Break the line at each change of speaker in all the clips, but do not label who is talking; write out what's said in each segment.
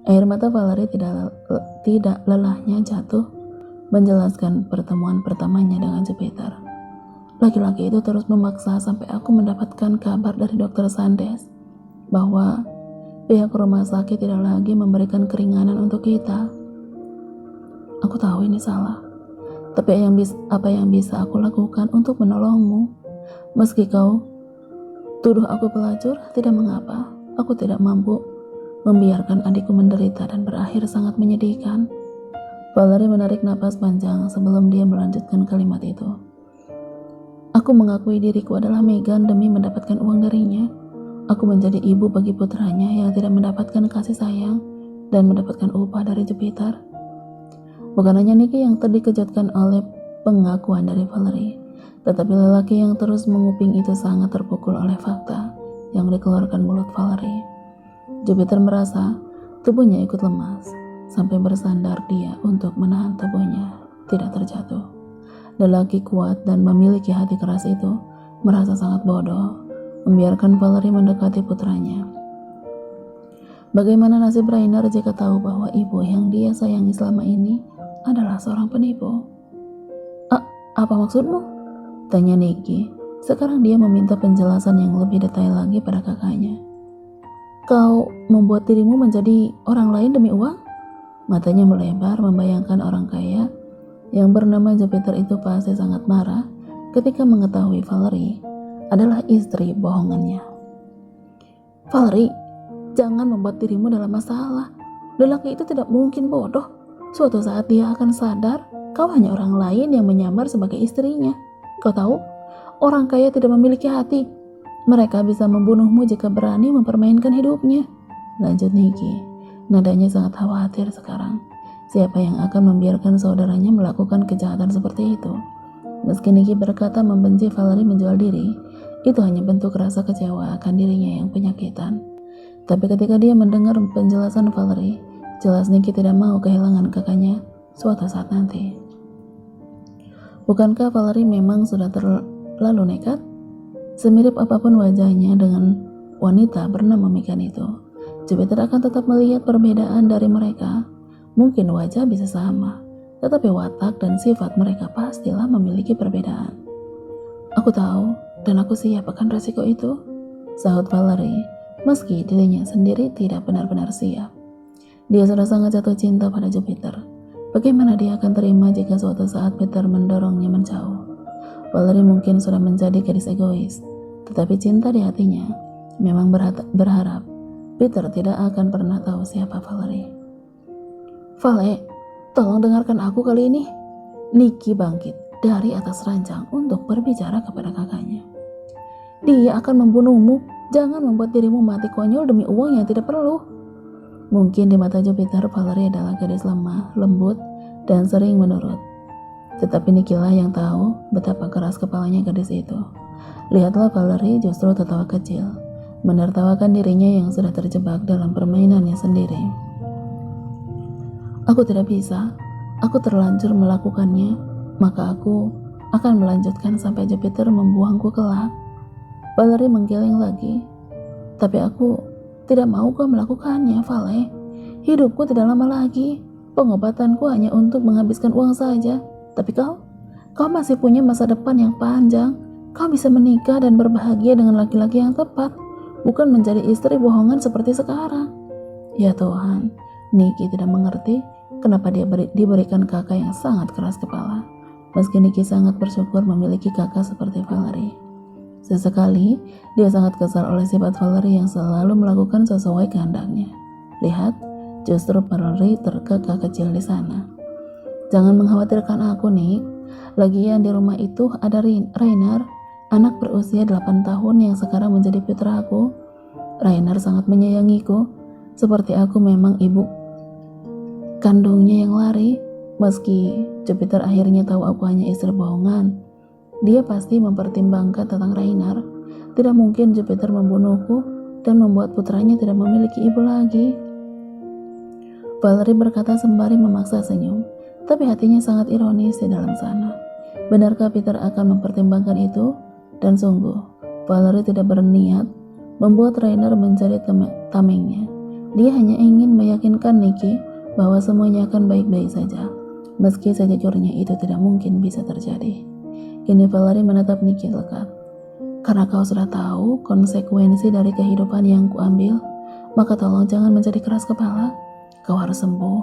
Air mata Valerie tidak lelahnya jatuh menjelaskan pertemuan pertamanya dengan Jupiter. Laki-laki itu terus memaksa sampai aku mendapatkan kabar dari Dr. Sandes bahwa pihak rumah sakit tidak lagi memberikan keringanan untuk kita. Aku tahu ini salah, tapi apa yang bisa aku lakukan untuk menolongmu? Meski kau tuduh aku pelacur, tidak mengapa. Aku tidak mampu membiarkan adikku menderita dan berakhir sangat menyedihkan. Valerie menarik napas panjang sebelum dia melanjutkan kalimat itu. Aku mengakui diriku adalah Megan demi mendapatkan uang darinya. Aku menjadi ibu bagi putranya yang tidak mendapatkan kasih sayang dan mendapatkan upah dari Jupiter. Bukan hanya Nicky yang dikejutkan oleh pengakuan dari Valerie, tetapi lelaki yang terus menguping itu sangat terpukul oleh fakta yang dikeluarkan mulut Valerie. Jupiter merasa tubuhnya ikut lemas, sampai bersandar dia untuk menahan tubuhnya tidak terjatuh. Lelaki kuat dan memiliki hati keras itu merasa sangat bodoh membiarkan Valerie mendekati putranya. Bagaimana nasib Rainer jika tahu bahwa ibu yang dia sayangi selama ini adalah seorang penipu? Apa maksudmu? Tanya Nicky. Sekarang dia meminta penjelasan yang lebih detail lagi pada kakaknya. Kau membuat dirimu menjadi orang lain demi uang? Matanya melebar membayangkan orang kaya yang bernama Jupiter itu pasti sangat marah ketika mengetahui Valerie adalah istri bohongannya. Valerie, jangan membuat dirimu dalam masalah. Lelaki itu tidak mungkin bodoh. Suatu saat dia akan sadar kau hanya orang lain yang menyamar sebagai istrinya. Kau tahu, orang kaya tidak memiliki hati. Mereka bisa membunuhmu jika berani mempermainkan hidupnya. Lanjut Nicky, nadanya sangat khawatir sekarang. Siapa yang akan membiarkan saudaranya melakukan kejahatan seperti itu? Meski Nicky berkata membenci Valerie menjual diri, itu hanya bentuk rasa kecewa akan dirinya yang penyakitan. Tapi ketika dia mendengar penjelasan Valerie, jelas Nicky tidak mau kehilangan kakaknya suatu saat nanti. Bukankah Valerie memang sudah terlalu nekat? Semirip apapun wajahnya dengan wanita bernama Megan itu, Jupiter akan tetap melihat perbedaan dari mereka. Mungkin wajah bisa sama, tetapi watak dan sifat mereka pastilah memiliki perbedaan. Aku tahu dan aku siap akan resiko itu, sahut Valerie, meski dirinya sendiri tidak benar-benar siap. Dia sudah sangat jatuh cinta pada Jupiter. Bagaimana dia akan terima jika suatu saat Peter mendorongnya menjauh? Valerie mungkin sudah menjadi gadis egois, tetapi cinta di hatinya memang berharap Peter tidak akan pernah tahu siapa Valerie. Vale, tolong dengarkan aku kali ini. Nicky bangkit dari atas ranjang untuk berbicara kepada kakaknya. Dia akan membunuhmu. Jangan membuat dirimu mati konyol demi uang yang tidak perlu. Mungkin di mata Jupiter, Valerie adalah gadis lemah, lembut, dan sering menurut. Tetapi Nicky lah yang tahu betapa keras kepalanya gadis itu. Lihatlah Valerie justru tertawa kecil, menertawakan dirinya yang sudah terjebak dalam permainannya sendiri. Aku tidak bisa, aku terlanjur melakukannya, maka aku akan melanjutkan sampai Jupiter membuangku kelak. Valerie menggeleng lagi. Tapi aku tidak mau kau melakukannya, Vale. Hidupku tidak lama lagi. Pengobatanku hanya untuk menghabiskan uang saja. Tapi kau masih punya masa depan yang panjang. Kau bisa menikah dan berbahagia dengan laki-laki yang tepat, bukan menjadi istri bohongan seperti sekarang. Ya Tuhan, Nicky tidak mengerti kenapa dia diberikan kakak yang sangat keras kepala. Meski Nicky sangat bersyukur memiliki kakak seperti Valerie. Sesekali, dia sangat kesal oleh sifat Valerie yang selalu melakukan sesuai kehendaknya. Lihat, justru Valerie terkekeh kecil di sana. Jangan mengkhawatirkan aku, Nick. Lagian di rumah itu ada Rainer, anak berusia 8 tahun yang sekarang menjadi putraku. Rainer sangat menyayangiku, seperti aku memang ibu kandungnya yang lari. Meski Jupiter akhirnya tahu aku hanya istri bohongan, dia pasti mempertimbangkan tentang Rainer. Tidak mungkin Jupiter membunuhku dan membuat putranya tidak memiliki ibu lagi. Valerie berkata sembari memaksa senyum, tapi hatinya sangat ironis di dalam sana. Benarkah Peter akan mempertimbangkan itu? Dan sungguh, Valerie tidak berniat membuat Rainer menjadi tamengnya. Dia hanya ingin meyakinkan Nikki bahwa semuanya akan baik-baik saja, meski sejujurnya itu tidak mungkin bisa terjadi. Kini Valerie menatap Nikki lekat. Karena kau sudah tahu konsekuensi dari kehidupan yang kuambil, maka tolong jangan menjadi keras kepala. Kau harus sembuh,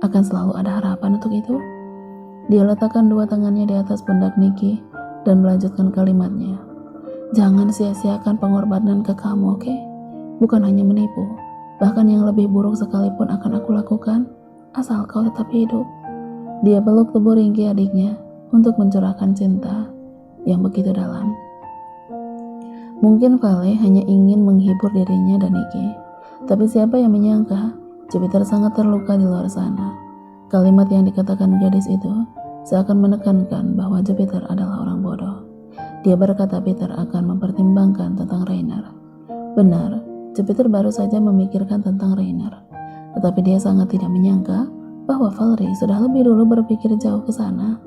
akan selalu ada harapan untuk itu. Dia letakkan dua tangannya di atas pundak Nikki dan melanjutkan kalimatnya. Jangan sia-siakan pengorbanan ke kamu, oke? Bukan hanya menipu, bahkan yang lebih buruk sekalipun akan aku lakukan, asal kau tetap hidup. Dia peluk tubuh ringkih adiknya untuk mencurahkan cinta yang begitu dalam. Mungkin Vale hanya ingin menghibur dirinya dan Nikki, tapi siapa yang menyangka Jupiter sangat terluka di luar sana. Kalimat yang dikatakan gadis itu seakan menekankan bahwa Jupiter adalah orang bodoh. Dia berkata Peter akan mempertimbangkan tentang Rainer. Benar, Jupiter baru saja memikirkan tentang Rainer, tetapi dia sangat tidak menyangka bahwa Valerie sudah lebih dulu berpikir jauh ke sana.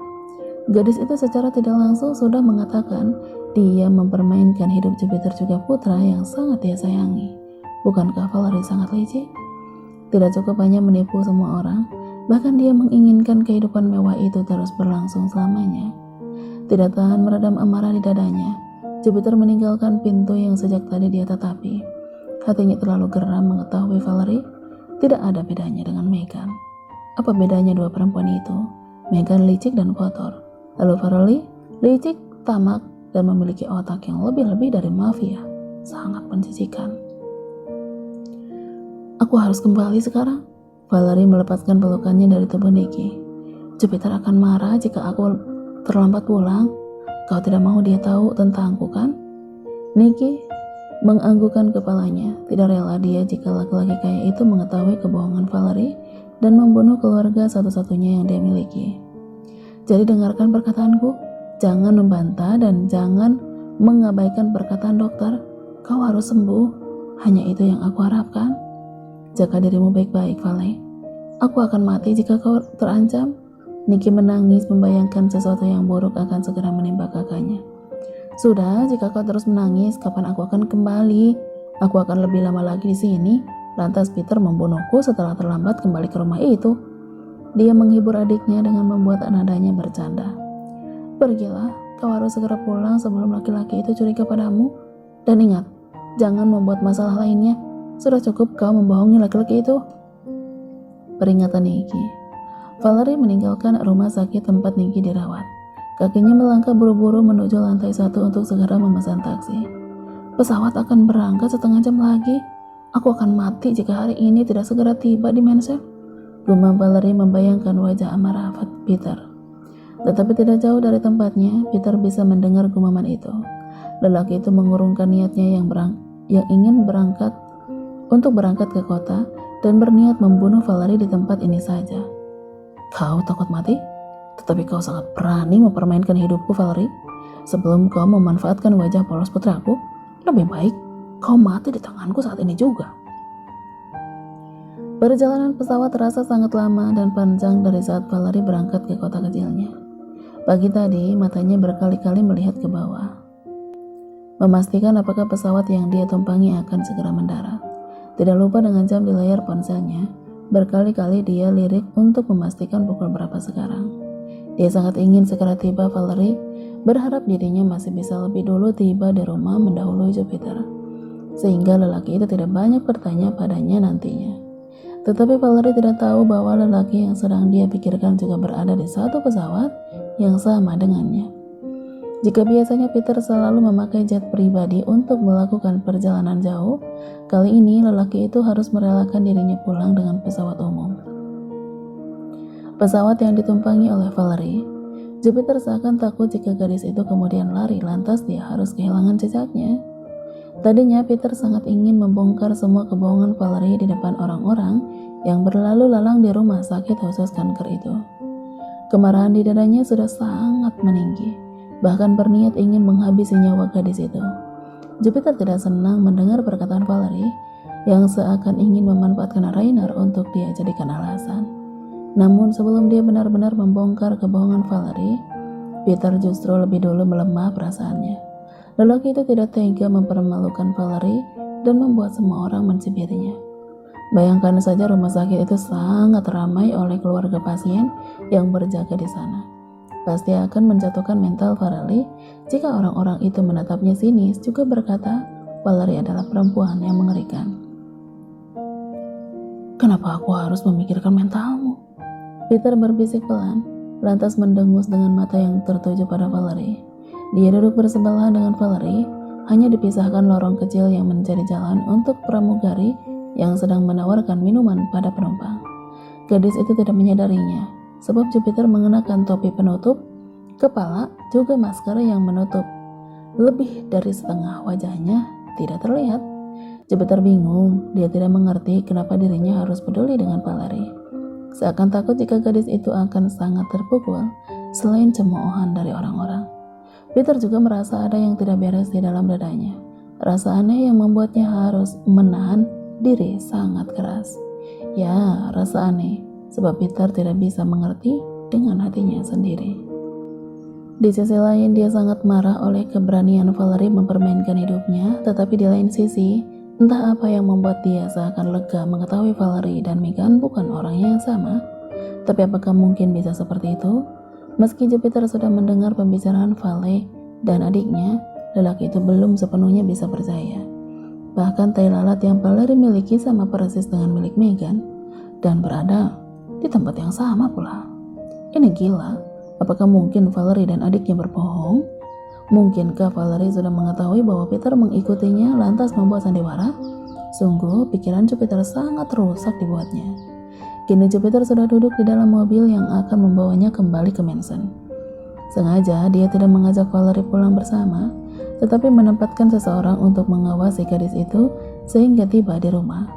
Gadis itu secara tidak langsung sudah mengatakan dia mempermainkan hidup Jupiter juga putra yang sangat dia sayangi. Bukankah Valerie sangat licik? Tidak cukup hanya menipu semua orang, bahkan dia menginginkan kehidupan mewah itu terus berlangsung selamanya. Tidak tahan meredam amarah di dadanya, Jupiter meninggalkan pintu yang sejak tadi dia tatapi. Hatinya terlalu geram mengetahui Valerie tidak ada bedanya dengan Megan. Apa bedanya dua perempuan itu? Megan licik dan kotor, lalu Valerie licik, tamak, dan memiliki otak yang lebih-lebih dari mafia. Sangat menjijikan. Aku harus kembali sekarang. Valerie melepaskan pelukannya dari tubuh Nikki. Jupiter akan marah jika aku terlambat pulang. Kau tidak mau dia tahu tentangku, kan? Nikki menganggukkan kepalanya. Tidak rela dia jika laki-laki kaya itu mengetahui kebohongan Valerie dan membunuh keluarga satu-satunya yang dia miliki. Jadi dengarkan perkataanku, jangan membantah dan jangan mengabaikan perkataan dokter. Kau harus sembuh, hanya itu yang aku harapkan. Jaga dirimu baik-baik, Vale. Aku akan mati jika kau terancam. Nikki menangis membayangkan sesuatu yang buruk akan segera menimpa kakaknya. Sudah, jika kau terus menangis, kapan aku akan kembali? Aku akan lebih lama lagi di sini. Lantas Peter membunuhku setelah terlambat kembali ke rumah itu. Dia menghibur adiknya dengan membuat nadanya bercanda. Pergilah, kau harus segera pulang sebelum laki-laki itu curiga padamu. Dan ingat, jangan membuat masalah lainnya. Sudah cukup kau membohongi laki-laki itu. Peringatan Nikki. Valerie meninggalkan rumah sakit tempat Nikki dirawat. Kakinya melangkah buru-buru menuju lantai 1 untuk segera memesan taksi. Pesawat akan berangkat setengah jam lagi. Aku akan mati jika hari ini tidak segera tiba di Mansion. Gumam Valerie membayangkan wajah amarah Peter. Tetapi tidak jauh dari tempatnya, Peter bisa mendengar gumaman itu. Lelaki itu mengurungkan niatnya yang ingin berangkat ke kota dan berniat membunuh Valerie di tempat ini saja. Kau takut mati? Tetapi kau sangat berani mempermainkan hidupku, Valerie. Sebelum kau memanfaatkan wajah polos putraku, lebih baik kau mati di tanganku saat ini juga. Perjalanan pesawat terasa sangat lama dan panjang dari saat Valerie berangkat ke kota kecilnya. Pagi tadi, matanya berkali-kali melihat ke bawah, memastikan apakah pesawat yang dia tumpangi akan segera mendarat. Tidak lupa dengan jam di layar ponselnya, berkali-kali dia lirik untuk memastikan pukul berapa sekarang. Dia sangat ingin segera tiba. Valerie berharap dirinya masih bisa lebih dulu tiba di rumah mendahului Jupiter, sehingga lelaki itu tidak banyak bertanya padanya nantinya. Tetapi Valerie tidak tahu bahwa lelaki yang sedang dia pikirkan juga berada di satu pesawat yang sama dengannya. Jika biasanya Peter selalu memakai jet pribadi untuk melakukan perjalanan jauh, kali ini lelaki itu harus merelakan dirinya pulang dengan pesawat umum. Pesawat yang ditumpangi oleh Valerie. Jupiter seakan takut jika gadis itu kemudian lari, lantas dia harus kehilangan jejaknya. Tadinya Peter sangat ingin membongkar semua kebohongan Valerie di depan orang-orang yang berlalu lalang di rumah sakit khusus kanker itu. Kemarahan di dadanya sudah sangat meninggi, bahkan berniat ingin menghabisi nyawa gadis itu. Jupiter tidak senang mendengar perkataan Valerie yang seakan ingin memanfaatkan Rainer untuk dia jadikan alasan. Namun sebelum dia benar-benar membongkar kebohongan Valerie, Peter justru lebih dulu melemah perasaannya. Lelaki itu tidak tega mempermalukan Valerie dan membuat semua orang mencibirnya. Bayangkan saja rumah sakit itu sangat ramai oleh keluarga pasien yang berjaga di sana. Pasti akan menjatuhkan mental Valerie jika orang-orang itu menatapnya sinis, juga berkata Valerie adalah perempuan yang mengerikan. "Kenapa aku harus memikirkan mentalmu?" Peter berbisik pelan, lantas mendengus dengan mata yang tertuju pada Valerie. Dia duduk bersebelahan dengan Valerie, hanya dipisahkan lorong kecil yang menjadi jalan untuk pramugari yang sedang menawarkan minuman pada penumpang. Gadis itu tidak menyadarinya, sebab Jupiter mengenakan topi penutup kepala juga masker yang menutup lebih dari setengah wajahnya tidak terlihat. Jupiter bingung, dia tidak mengerti kenapa dirinya harus peduli dengan Valerie. Seakan takut jika gadis itu akan sangat terpukul selain cemoohan dari orang-orang. Peter juga merasa ada yang tidak beres di dalam dadanya. Rasa aneh yang membuatnya harus menahan diri sangat keras. Ya, rasa aneh, sebab Peter tidak bisa mengerti dengan hatinya sendiri. Di sisi lain, dia sangat marah oleh keberanian Valerie mempermainkan hidupnya, tetapi di lain sisi, entah apa yang membuat dia seakan lega mengetahui Valerie dan Megan bukan orang yang sama. Tapi apakah mungkin bisa seperti itu? Meski Jupiter sudah mendengar pembicaraan Vale dan adiknya, lelaki itu belum sepenuhnya bisa percaya. Bahkan tai lalat yang Valerie miliki sama persis dengan milik Megan dan berada di tempat yang sama pula. Ini gila. Apakah mungkin Valerie dan adiknya berbohong? Mungkinkah Valerie sudah mengetahui bahwa Peter mengikutinya lantas membuat sandiwara? Sungguh pikiran Jupiter sangat rusak dibuatnya. Kini Jupiter sudah duduk di dalam mobil yang akan membawanya kembali ke Mansion. Sengaja dia tidak mengajak Valerie pulang bersama, tetapi menempatkan seseorang untuk mengawasi gadis itu sehingga tiba di rumah.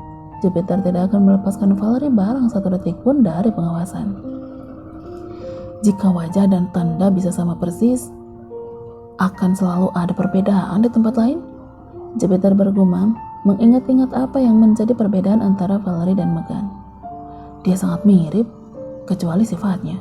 Jupiter tidak akan melepaskan Valerie barang satu detik pun dari pengawasan. Jika wajah dan tanda bisa sama persis, akan selalu ada perbedaan di tempat lain? Jupiter bergumam, mengingat-ingat apa yang menjadi perbedaan antara Valerie dan Megan. Dia sangat mirip, kecuali sifatnya.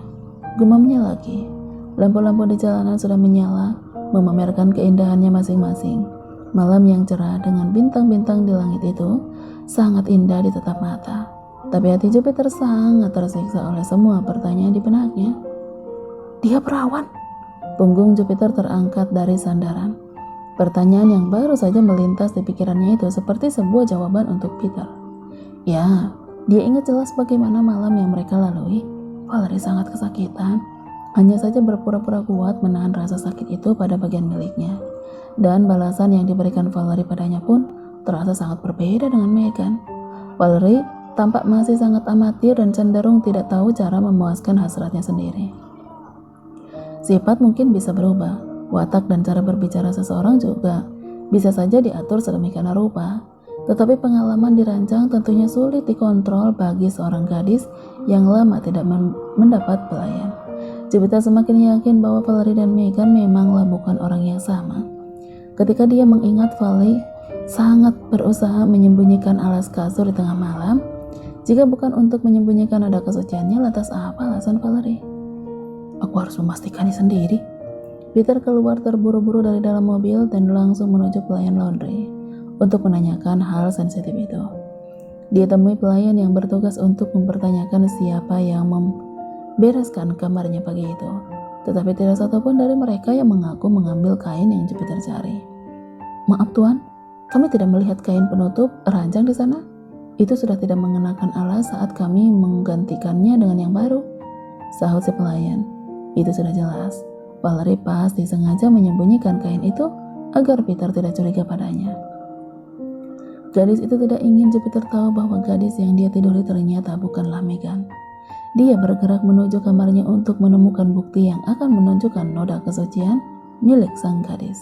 Gumamnya lagi. Lampu-lampu di jalanan sudah menyala, memamerkan keindahannya masing-masing. Malam yang cerah dengan bintang-bintang di langit itu sangat indah di tatap mata. Tapi hati Jupiter sangat tersiksa oleh semua pertanyaan di benaknya. Dia perawan. Punggung Jupiter terangkat dari sandaran. Pertanyaan yang baru saja melintas di pikirannya itu seperti sebuah jawaban untuk Peter. Ya, dia ingat jelas bagaimana malam yang mereka lalui. Valerie sangat kesakitan. Hanya saja berpura-pura kuat menahan rasa sakit itu pada bagian miliknya. Dan balasan yang diberikan Valerie padanya pun terasa sangat berbeda dengan Megan. Valerie tampak masih sangat amatir dan cenderung tidak tahu cara memuaskan hasratnya sendiri. Sifat mungkin bisa berubah, watak dan cara berbicara seseorang juga bisa saja diatur sedemikian rupa. Tetapi pengalaman dirancang tentunya sulit dikontrol bagi seorang gadis yang lama tidak mendapat pelayan. Jupiter semakin yakin bahwa Valerie dan Megan memanglah bukan orang yang sama. Ketika dia mengingat Valerie sangat berusaha menyembunyikan alas kasur di tengah malam, jika bukan untuk menyembunyikan nada kesuciannya, lantas apa alasan Valerie? Aku harus memastikannya sendiri. Peter keluar terburu-buru dari dalam mobil dan langsung menuju pelayan laundry untuk menanyakan hal sensitif itu. Dia temui pelayan yang bertugas untuk mempertanyakan siapa yang membereskan kamarnya pagi itu. Tetapi tidak satupun dari mereka yang mengaku mengambil kain yang Jupiter cari. Maaf tuan, kami tidak melihat kain penutup ranjang di sana. Itu sudah tidak mengenakan alas saat kami menggantikannya dengan yang baru, sahut si pelayan. Itu sudah jelas. Valerie pasti sengaja menyembunyikan kain itu agar Peter tidak curiga padanya. Gadis itu tidak ingin Jupiter tahu bahwa gadis yang dia tiduri ternyata bukanlah Megan. Dia bergerak menuju kamarnya untuk menemukan bukti yang akan menunjukkan noda kesucian milik sang gadis.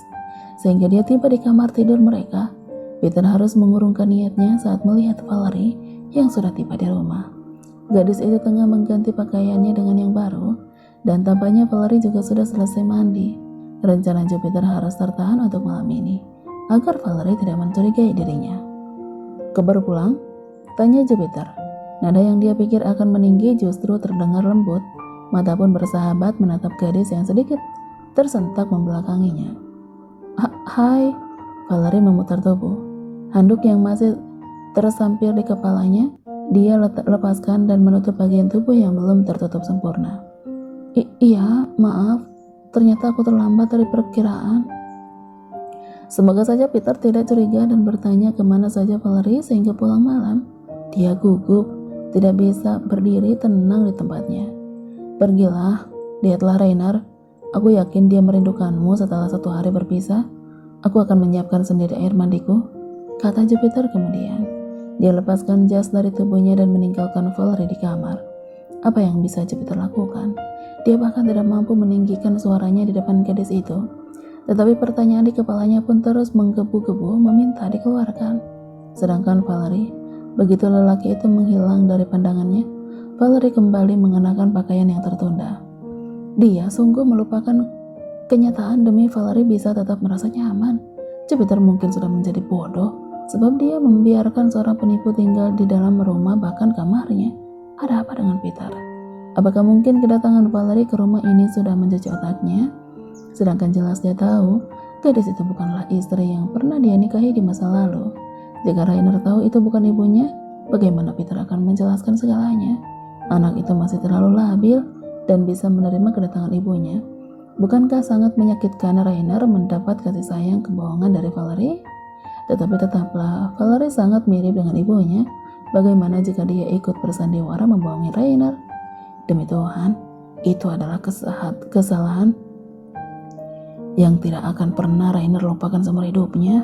Sehingga dia tiba di kamar tidur mereka, Peter harus mengurungkan niatnya saat melihat Valerie yang sudah tiba di rumah. Gadis itu tengah mengganti pakaiannya dengan yang baru, dan tampaknya Valerie juga sudah selesai mandi. Rencana Jupiter harus tertahan untuk malam ini, agar Valerie tidak mencurigai dirinya. Kabar pulang? Tanya Jupiter. Nada yang dia pikir akan meninggi justru terdengar lembut. Mata pun bersahabat menatap gadis yang sedikit tersentak membelakanginya. Hai, Valerie memutar tubuh. Handuk yang masih tersampir di kepalanya Dia lepaskan dan menutup bagian tubuh yang belum tertutup sempurna. Iya, maaf. Ternyata aku terlambat dari perkiraan. Semoga saja Peter tidak curiga dan bertanya kemana saja Valerie sehingga pulang malam. Dia gugup, tidak bisa berdiri tenang di tempatnya. Pergilah, lihatlah Rainer. Aku yakin dia merindukanmu setelah 1 hari berpisah. Aku akan menyiapkan sendiri air mandiku, kata Jupiter kemudian. Dia lepaskan jas dari tubuhnya dan meninggalkan Valerie di kamar. Apa yang bisa Jupiter lakukan? Dia bahkan tidak mampu meninggikan suaranya di depan gadis itu. Tetapi pertanyaan di kepalanya pun terus menggebu-gebu meminta dikeluarkan. Sedangkan Valerie, begitu lelaki itu menghilang dari pandangannya, Valerie kembali mengenakan pakaian yang tertunda. Dia sungguh melupakan kenyataan demi Valerie bisa tetap merasa nyaman. Jupiter mungkin sudah menjadi bodoh, sebab dia membiarkan seorang penipu tinggal di dalam rumah bahkan kamarnya. Ada apa dengan Peter? Apakah mungkin kedatangan Valerie ke rumah ini sudah mencuci otaknya? Sedangkan jelas dia tahu, gadis itu bukanlah istri yang pernah dia nikahi di masa lalu. Jika Rainer tahu itu bukan ibunya, bagaimana Peter akan menjelaskan segalanya? Anak itu masih terlalu labil dan bisa menerima kedatangan ibunya. Bukankah sangat menyakitkan Rainer mendapat kasih sayang kebohongan dari Valerie? Tetapi tetaplah, Valerie sangat mirip dengan ibunya. Bagaimana jika dia ikut bersandiwara membohongi Rainer? Demi Tuhan, itu adalah kesalahan yang tidak akan pernah Rainer lupakan seumur hidupnya.